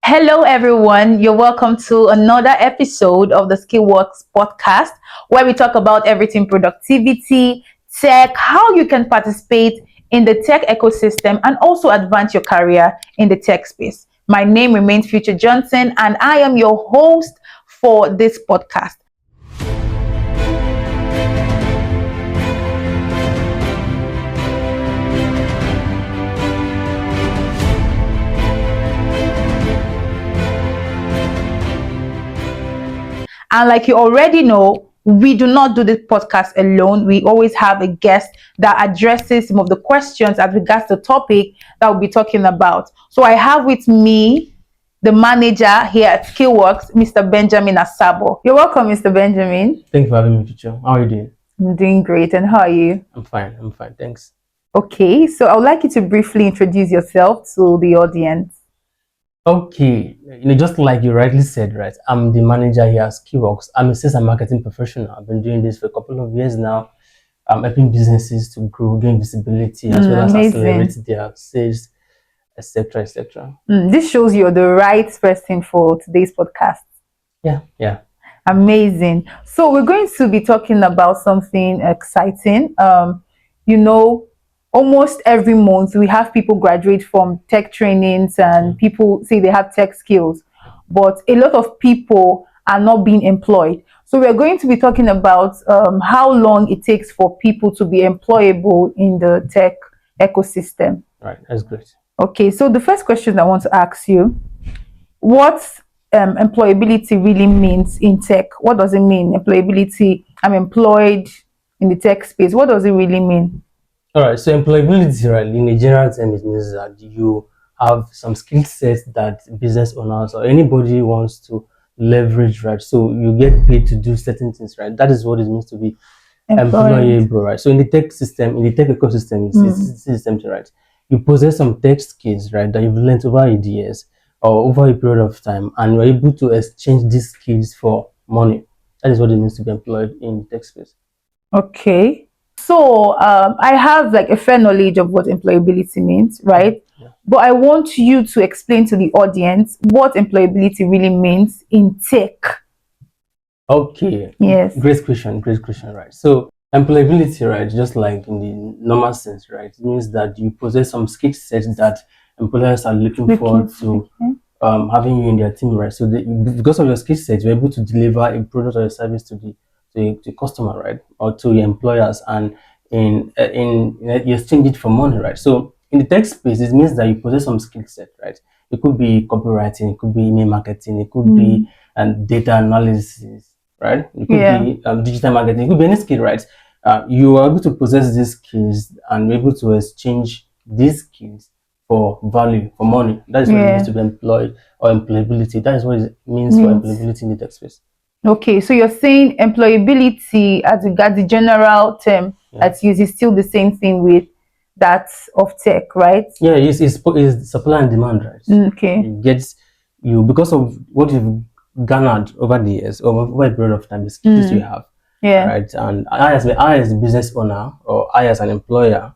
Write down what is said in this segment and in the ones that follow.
Hello, everyone. You're welcome to another episode of the Skillworks podcast, where we talk about everything productivity, tech, how you can participate in the tech ecosystem, and also advance your career in the tech space. My name remains Future Johnson, and I am your host for this podcast. And like you already know, we do not do this podcast alone. We always have a guest that addresses some of the questions as regards the topic that we'll be talking about. So I have with me the manager here at Skillworks, Mr. Benjamin Asabor. You're welcome, Mr. Benjamin. Thank you for having me, Future. How are you doing? I'm doing great. And how are you? I'm fine. Thanks. Okay, so I would like you to briefly introduce yourself to the audience. Okay, just like you rightly said, right? I'm the manager here at Skillworks. I'm a sales and marketing professional. I've been doing this for a couple of years now. I'm helping businesses to grow, gain visibility, as well as accelerate their sales, etc., etc. This shows you're the right person for today's podcast. Yeah. Amazing. So we're going to be talking about something exciting. Almost every month we have people graduate from tech trainings and people say they have tech skills, but a lot of people are not being employed. So we're going to be talking about how long it takes for people to be employable in the tech ecosystem. Right, that's great. Okay, so the first question I want to ask you, what employability really means in tech? What does it mean? Employability, I'm employed in the tech space. What does it really mean? All right, so employability, right, in a general term, it means that you have some skill sets that business owners or anybody wants to leverage, right? So you get paid to do certain things, right? That is what it means to be employable, right? So in the tech system, in the tech ecosystem, it's the same thing, right? You possess some tech skills, right, that you've learned over years or over a period of time, and you're able to exchange these skills for money. That is what it means to be employed in the tech space. Okay. So I have like a fair knowledge of what employability means, right? Yeah. But I want you to explain to the audience what employability really means in tech. Okay. Yes. Great question, right? So employability, right, just like in the normal sense, right, it means that you possess some skill sets that employers are looking forward to having you in their team, right? So because of your skill set, you're able to deliver a product or a service to the customer, right, or to your employers, and in you exchange it for money, right? So in the tech space, it means that you possess some skill set, right? It could be copywriting, it could be email marketing, it could be data analysis, right? It could be digital marketing, it could be any skill, right? You are able to possess these skills and be able to exchange these skills for value, for money. That is what it means to be employed, or employability. That is what it means for employability in the tech space. Okay, so you're saying employability as regards the general term that's used is still the same thing with that of tech, right? Yeah, it's supply and demand, right? Okay. It gets you because of what you've garnered over the years, over a period of time, the skills you have. Yeah. Right. And I as a business owner, or I as an employer,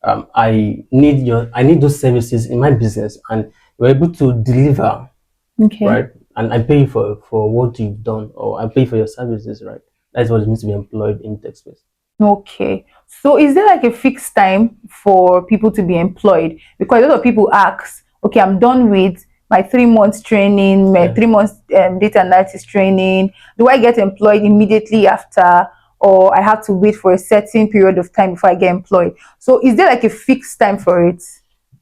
I need those services in my business, and you're able to deliver. Okay. Right. And I pay for what you've done, or I pay for your services, right? That's what it means to be employed in tech space. Okay. So is there like a fixed time for people to be employed? Because a lot of people ask, okay, I'm done with my 3 months training, my 3 months data analysis training. Do I get employed immediately after, or I have to wait for a certain period of time before I get employed? So is there like a fixed time for it?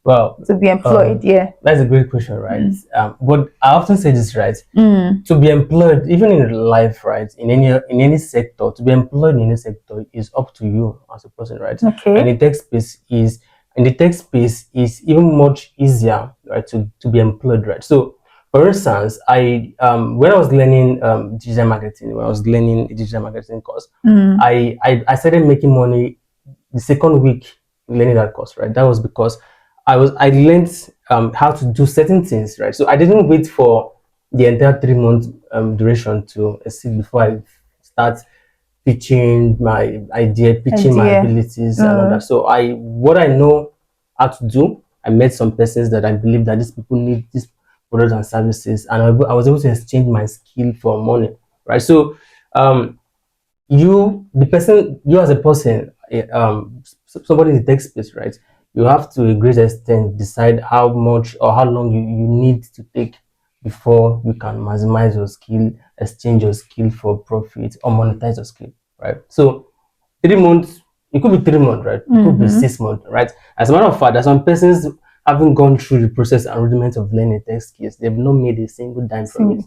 Well, to be employed, that's a great question, right? But I often say this, right? To be employed, even in life, right, in any sector, to be employed in any sector is up to you as a person, right? Okay. And in the tech space is even much easier, right, to be employed, right? So, for instance, when I was learning digital marketing, when I was learning a digital marketing course, I started making money the second week learning that course, right? That was because I learned how to do certain things, right? So I didn't wait for the entire 3 month duration to exceed before I start pitching my idea, pitching my abilities and all that. So what I know how to do, I met some persons that I believe that these people need this products and services, and I was able to exchange my skill for money, right? So you as a person, somebody in the tech space, right? You have to a great extent decide how much or how long you need to take before you can maximize your skill, exchange your skill for profit, or monetize your skill, right? So 3 months, it could be 3 months, right? It could be 6 months, right? As a matter of fact, there's some persons haven't gone through the process and rudiment of learning tech skills. They've not made a single dime from it.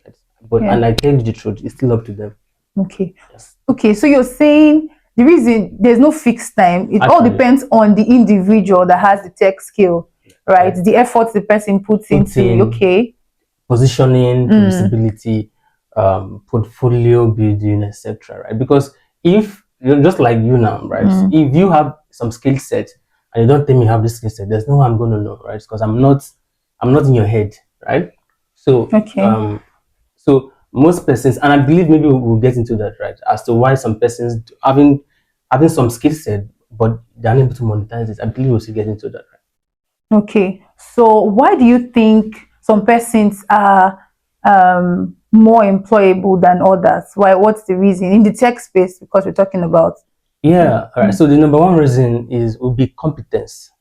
Right? But Yeah. and I tell you the truth, it's still up to them. Okay. Yes. Okay, so you're saying the reason there's no fixed time, it all Actually. depends on the individual that has the tech skill, right? The effort the person puts into it. Okay. Positioning, visibility, portfolio building, etc. Right? Because if you're just like you now, right? If you have some skill set and you don't tell me you have this skill set, there's no way I'm going to know, right? Because I'm not in your head, right? So Okay. so most persons, and I believe maybe we'll get into that, right? As to why some persons having some skill set but they're unable to monetize it. I believe we'll still get into that, right? Okay. So why do you think some persons are more employable than others? Why? What's the reason in the tech space? Because we're talking about Yeah, all right. So the number one reason would be competence.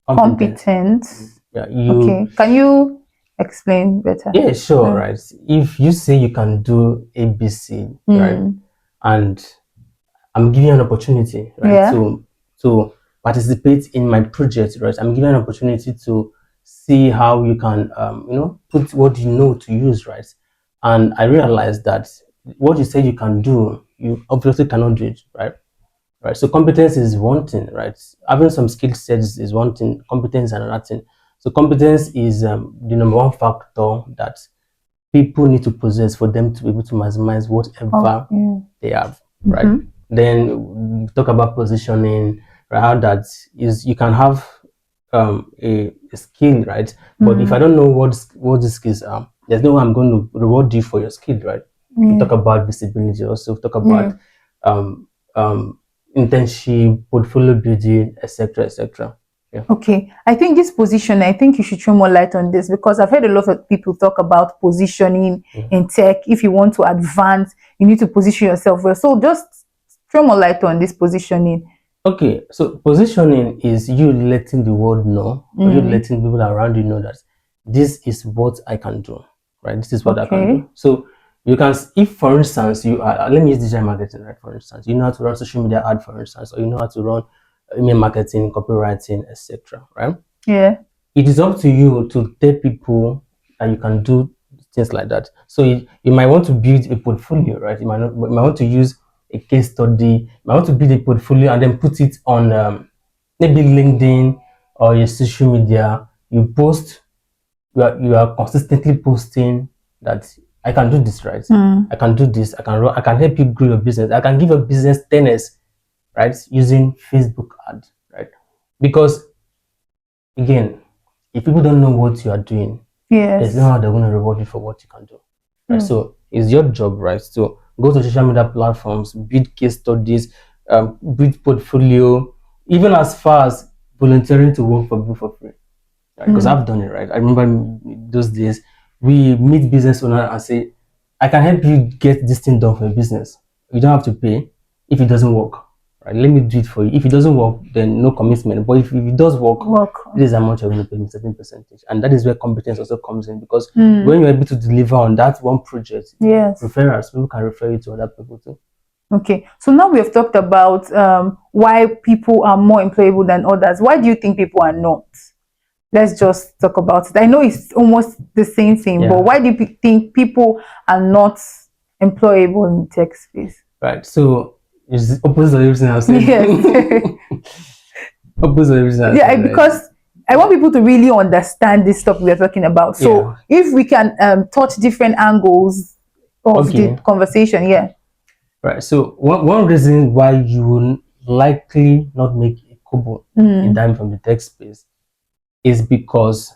competence. Yeah, Okay. Can you explain better? Yeah, sure, right. If you say you can do ABC, right, and I'm giving you an opportunity, right, Yeah. to participate in my project, right, I'm giving you an opportunity to see how you can, put what you know to use, right, and I realized that what you say you can do, you obviously cannot do it, right. Right. So competence is one thing, right? Having some skill sets is one thing. Competence is another thing. So competence is the number one factor that people need to possess for them to be able to maximize whatever they have, right? Then we talk about positioning, right? How that is, you can have a skill, right? But if I don't know what the skills are, there's no way I'm going to reward you for your skill, right? We talk about visibility, also talk about um um internship, portfolio building, etc., etc. Yeah. Okay, I think this position, I think you should throw more light on this because I've heard a lot of people talk about positioning in tech. If you want to advance, you need to position yourself well. So just throw more light on this positioning. Okay, so positioning is you letting the world know, or you letting people around you know that this is what I can do, right? This is what I can do. So you can, if for instance you are, let me use digital marketing, right? For instance, you know how to run social media ad, for instance, or you know how to run email marketing, copywriting, etc. Right? Yeah. It is up to you to tell people that you can do things like that. So you might want to build a portfolio, right? You might want to use a case study. You might want to build a portfolio and then put it on maybe LinkedIn or your social media. You post, you are consistently posting that I can do this, right? I can do this. I can help you grow your business. I can give your business 10x, right? Using Facebook ad, right? Because again, if people don't know what you are doing, there's no how they're going to reward you for what you can do. Right? So it's your job, right? So go to social media platforms, build case studies, build portfolio, even as far as volunteering to work for people for free. Right? Because I've done it, right? I remember those days we meet business owner and say, I can help you get this thing done for your business. You don't have to pay if it doesn't work. Right? Let me do it for you. If it doesn't work, then no commitment. But if it does work, this is how much you're going to pay me, certain percentage. And that is where competence also comes in, because when you're able to deliver on that one project, referrals, people can refer you to other people too. Okay, so now we have talked about why people are more employable than others. Why do you think people are not? Let's just talk about it. I know it's almost the same thing, but why do you think people are not employable in tech space? Right. So it's opposite of everything I said. Yes. Opposite of everything I said. Yeah, because I want people to really understand this stuff we are talking about. So if we can touch different angles of the conversation, Right. So one reason why you will likely not make a kobo, a dime from the tech space, is because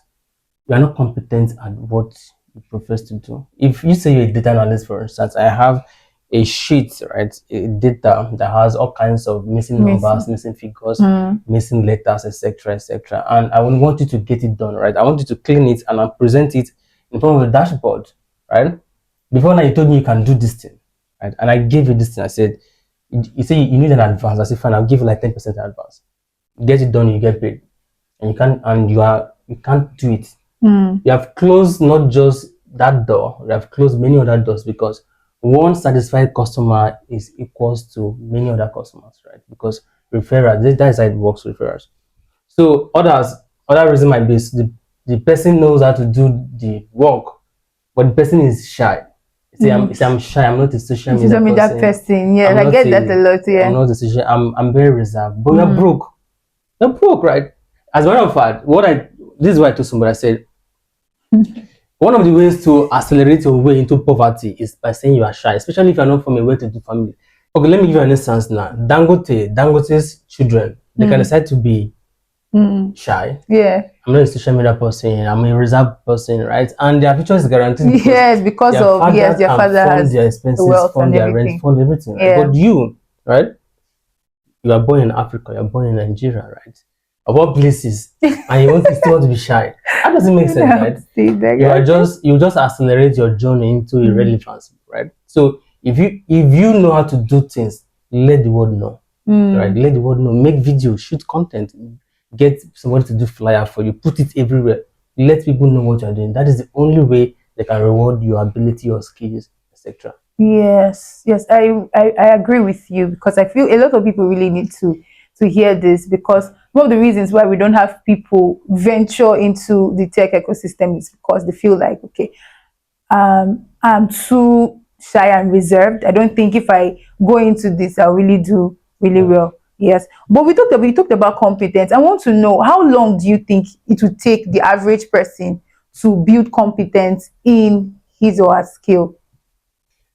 you are not competent at what you profess to do. If you say you're a data analyst, for instance, I have a sheet, right? A data that has all kinds of missing numbers, missing figures, missing letters, etc., etc. And I would want you to get it done, right? I want you to clean it and I'll present it in front of the dashboard, right? Before now, you told me you can do this thing, right? And I gave you this thing. I said, you say you need an advance. I said, fine, I'll give you like 10% advance. Get it done, you get paid. And you can't, and you can't do it. You have closed not just that door, you have closed many other doors, because one satisfied customer is equals to many other customers, right? Because referrals, that is how it works, referrals. So other reason might be the person knows how to do the work, but the person is shy. Say I'm shy, I'm not a social media person. Yeah, I get that a lot. Yeah. I'm not a social, I'm very reserved. But you're broke. You're broke, right? As a matter of fact, this is what I told somebody. I said, one of the ways to accelerate your way into poverty is by saying you are shy, especially if you're not from a well-to-do family. Okay, let me give you an instance now. Dangote's children, they can decide to be shy. Yeah. I'm not a social media person, I'm a reserved person, right? And their future is guaranteed. Yes, because their father has their expenses, fund their rent, fund everything. Right? Yeah. But you, right? You are born in Africa, you're born in Nigeria, right? Of all places, and you still want to be shy. That doesn't make sense, right? You just accelerate your journey into irrelevance, right? So if you know how to do things, let the world know, right? Let the world know. Make videos, shoot content, get somebody to do flyer for you, put it everywhere. Let people know what you're doing. That is the only way they can reward your ability, your skills, etc. Yes, I agree with you, because I feel a lot of people really need to hear this, because one of the reasons why we don't have people venture into the tech ecosystem is because they feel like, okay, I'm too shy and reserved. I don't think if I go into this, I'll really do really well. Yes, but we talked about competence. I want to know, how long do you think it would take the average person to build competence in his or her skill?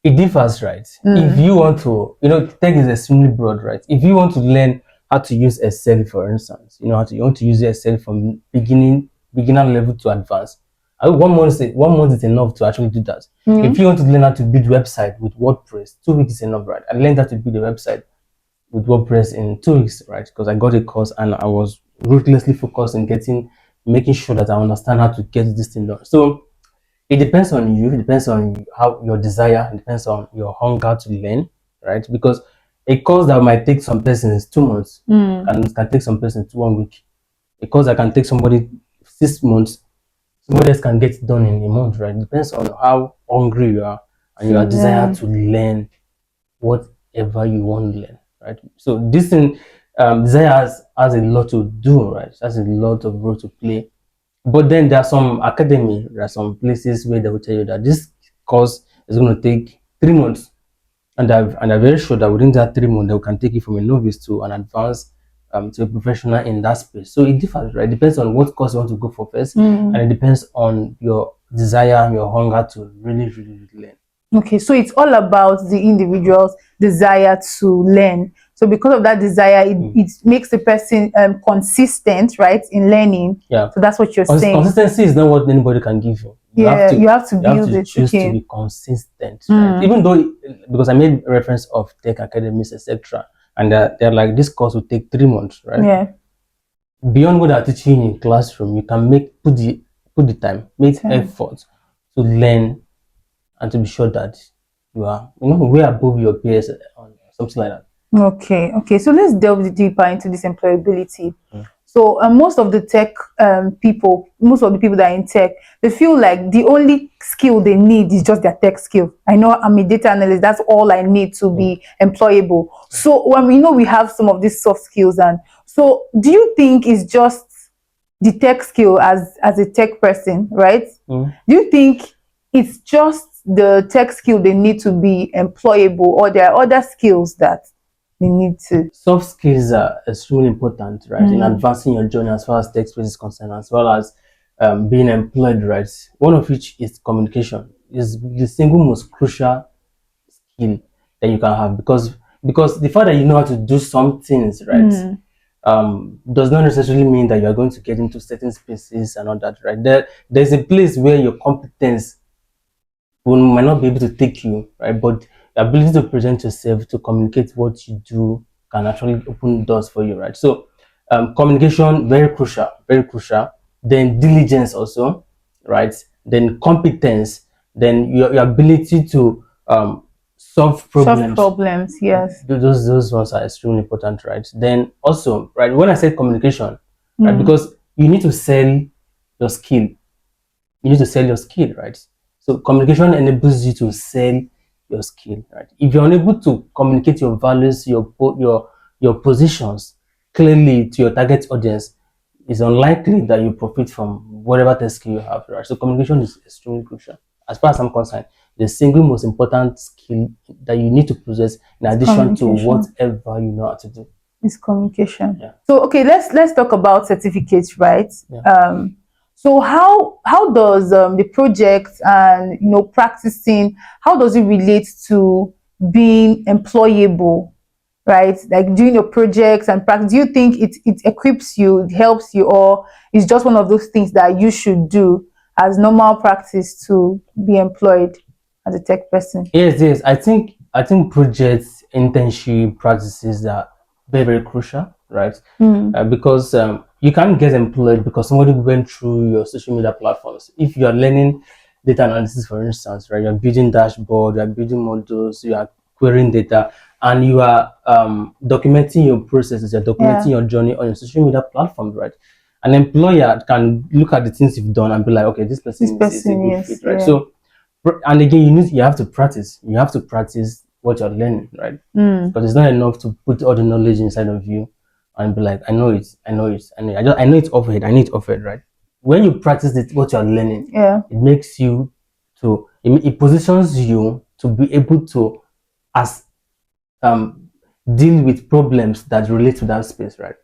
It differs, right? If you want to, tech is extremely broad, right? If you want to learn how to use Excel, for instance, you want to use Excel from beginner level to advanced. 1 month is enough to actually do that. If you want to learn how to build website with WordPress, 2 weeks is enough, right? I learned how to build a website with WordPress in 2 weeks, right? Because I got a course and I was ruthlessly focused in making sure that I understand how to get this thing done. So it depends on you. It depends on how your desire. It depends on your hunger to learn, right? Because a course that might take some persons 2 months can take some persons 1 week. A course that can take somebody 6 months, somebody else can get it done in a month, right? It depends on how hungry you are and your desire to learn whatever you want to learn, right? So this thing, desire has a lot to do, right? It has a lot of role to play. But then there are some places where they will tell you that this course is going to take 3 months, and they're very sure that within that 3 months they can take you from a novice to an advanced to a professional in that space. So it differs, right? It depends on what course you want to go for first, and it depends on your desire and your hunger to really, really, really learn. Okay, so it's all about the individual's desire to learn. So because of that desire, it makes the person consistent, right, in learning. Yeah. So that's what you're saying. Consistency is not what anybody can give you. You have to build it. Choose to be consistent, right? Even though, because I made reference of tech academies, etc., and they're like, this course will take 3 months, right? Yeah. Beyond what they're teaching in classroom, you can put the time, make effort to learn, and to be sure that you are, way above your peers or something like that. Okay. So let's delve deeper into this employability. So most of the tech people, most of the people that are in tech, they feel like the only skill they need is just their tech skill. I know I'm a data analyst, that's all I need to be employable. So when we have some of these soft skills, and so do you think it's just the tech skill as a tech person, right? Do you think it's just the tech skill they need to be employable, or there are other skills that they need to? Soft skills are extremely important, right, in advancing your journey as far as tech space is concerned, as well as being employed, right? One of which is communication. Is the single most crucial skill that you can have, because the fact that you know how to do some things, right, does not necessarily mean that you are going to get into certain spaces and all that, right? There's a place where your competence might not be able to take you, right, but the ability to present yourself, to communicate what you do can actually open doors for you, right? So communication, very crucial, very crucial. Then diligence also, right? Then competence, then your ability to solve Solve problems. problems, yes. Those ones are extremely important, right? Then also, right, when I say communication, right, Mm. because you need to sell your skill, you need to sell your skill, right? So communication enables you to sell your skill, right? If you're unable to communicate your values, your positions clearly to your target audience, it's unlikely that you profit from whatever test skill you have, right? So communication is extremely crucial. As far as I'm concerned, the single most important skill that you need to possess in It's addition to communication. whatever you know how to do. It's communication. Yeah. So okay, let's talk about certificates, right? Yeah. So how does the project and practicing, how does it relate to being employable, right? Like doing your projects and practice. Do you think it equips you, it helps you, or it's just one of those things that you should do as normal practice to be employed as a tech person? Yes, yes. I think projects, internship practices are very, very crucial, right? Mm. Because you can't get employed because somebody went through your social media platforms. If you are learning data analysis, for instance, right, you're building dashboard, you're building models, you are querying data, and you are documenting your processes, you're documenting Yeah, your journey on your social media platforms, right? An employer can look at the things you've done and be like, okay, this this person is a person, good yes, fit, right? yeah. So and again, you have to practice. You have to practice what you're learning, right? Mm. Because it's not enough to put all the knowledge inside of you and be like, I know it, I know it, I know it. I know it's offered. I need it offered, right? When you practice it, what you're learning, Yeah. it makes you it positions you to be able to as um deal with problems that relate to that space, right?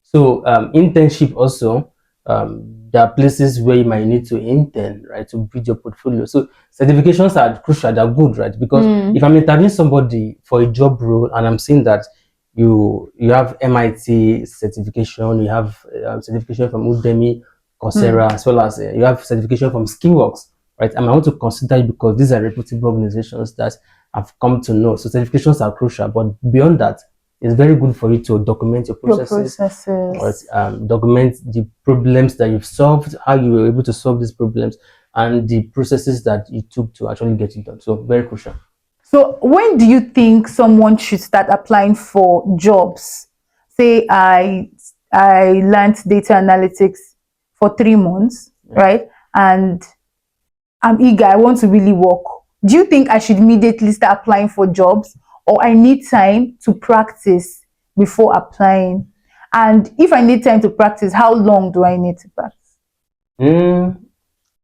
So internship also, there are places where you might need to intern, right, to build your portfolio. So certifications are crucial, they're good, right? Because Mm. if I'm interviewing somebody for a job role and I'm saying that you have MIT certification, you have certification from Udemy, Mm. Coursera, as well as you have certification from Skillworks, right? And I want to consider it because these are reputable organizations that I've come to know. So certifications are crucial, but beyond that, it's very good for you to document your Your processes, or processes. document the problems that you've solved, how you were able to solve these problems, and the processes that you took to actually get it done. So very crucial. So when do you think someone should start applying for jobs? Say I learned data analytics for 3 months, Yeah. right? And I'm eager, I want to really work. Do you think I should immediately start applying for jobs, or I need time to practice before applying? And if I need time to practice, how long do I need to practice? Mm,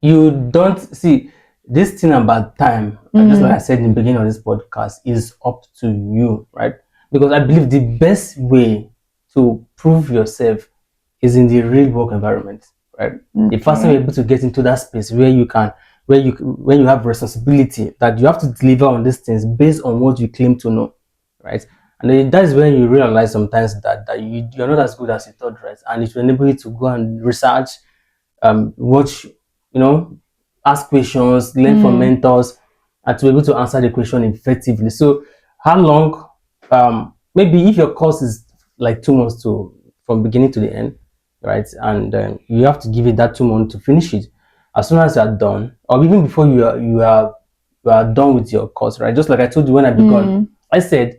you don't see this thing about time, just like I said in the beginning of this podcast, is up to you, right? Because I believe the best way to prove yourself is in the real work environment, right? The faster Okay. you're able to get into that space where you can, where you when you have responsibility that you have to deliver on these things based on what you claim to know, right? And then that is when you realize sometimes that you're not as good as you thought, right? And it will enable you to go and research, watch, ask questions, learn from Mm. mentors, and to be able to answer the question effectively. So, how long? Maybe if your course is like 2 months to from beginning to the end, right? And you have to give it that 2 months to finish it. As soon as you are done, or even before you are done with your course, right? Just like I told you when I began, Mm. I said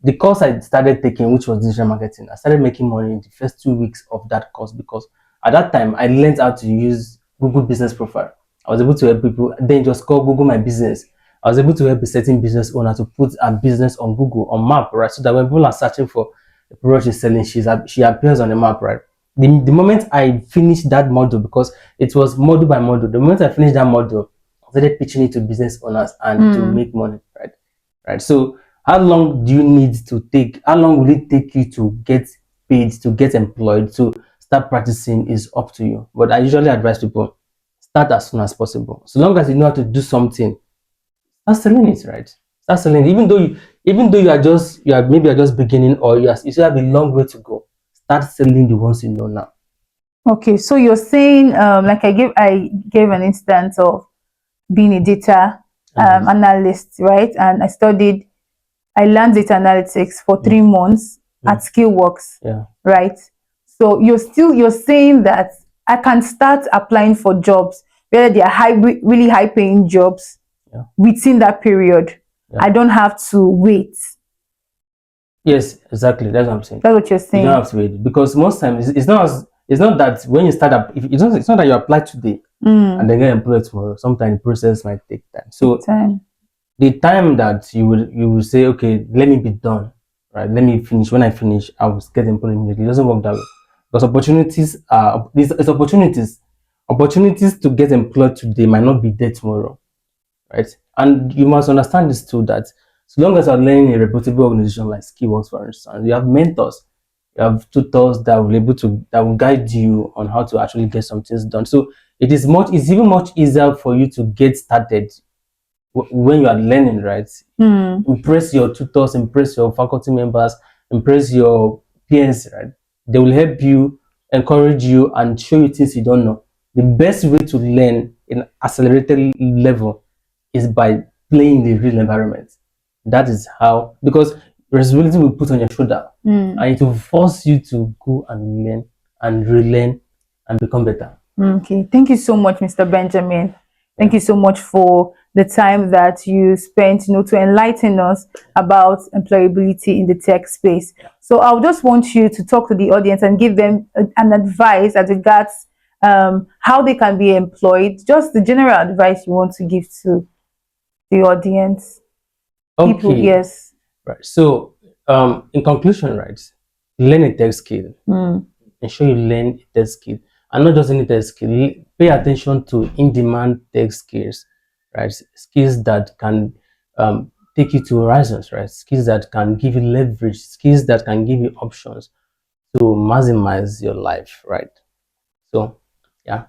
the course I started taking, which was digital marketing, I started making money in the first 2 weeks of that course because at that time I learned how to use Google Business Profile. I was able to help people. Then just call Google My Business. I was able to help a certain business owner to put a business on Google on map, right? So that when people are searching for the product she's selling, she appears on the map, right? The moment I finished that module, because it was module by module, the moment I finished that module, I started pitching it to business owners and to Mm. make money, right? Right. So how long do you need to take? How long will it take you to get paid, to get employed, to start practicing is up to you. But I usually advise people start as soon as possible. So long as you know how to do something, start selling it, right? Start selling it. Even though you are just beginning, or you still have a long way to go. Start selling the ones you know now. Okay, so you're saying, like I gave an instance of being a data Analyst. analyst, right? And I studied I learned data analytics for 3 months at Skillworks, Yeah. right? So you're saying that I can start applying for jobs, whether they are really high paying jobs, within that period. Yeah. I don't have to wait. Yes, exactly. That's what I'm saying. That's what you're saying. You don't have to wait, because most times it's not that when you start up, it's not that you apply today and then get employed tomorrow. Sometimes the process might take time. So the time that you will say, okay, let me be done, right? Let me finish. When I finish, I will get employed immediately. It doesn't work that way, because opportunities are it's opportunities. Opportunities to get employed today might not be there tomorrow, right? And you must understand this too, that so long as you're learning a reputable organization like Skillworks, for instance, you have mentors, you have tutors that will guide you on how to actually get some things done. So it's even much easier for you to get started when you are learning, right? Impress your tutors, impress your faculty members, impress your peers, right? They will help you, encourage you, and show you things you don't know. The best way to learn in accelerated level is by playing the real environment. That is how, because responsibility will put on your shoulder, and it will force you to go and learn and relearn and become better. Okay, thank you so much, Mr. Benjamin. Thank you so much for the time that you spent, to enlighten us about employability in the tech space. So I just want you to talk to the audience and give them an advice as regards how they can be employed. Just the general advice you want to give to the audience. Okay. People, yes. Right. So, in conclusion, right, learn a tech skill. Ensure you learn a tech skill, and not just any tech skill. Pay attention to in-demand tech skills, right? Skills that can take you to horizons, right? Skills that can give you leverage. Skills that can give you options to maximize your life, right? So, yeah,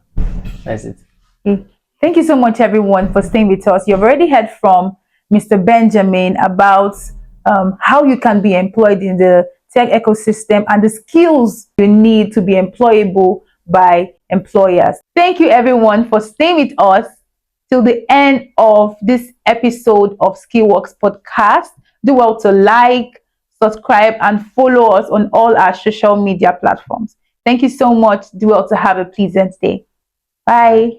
that's it. Okay. Thank you so much, everyone, for staying with us. You've already heard from Mr. Benjamin about how you can be employed in the tech ecosystem and the skills you need to be employable by employers. Thank you, everyone, for staying with us till the end of this episode of Skillworks podcast. Do well to like, subscribe, and follow us on all our social media platforms. Thank you so much. Do well to have a pleasant day. Bye.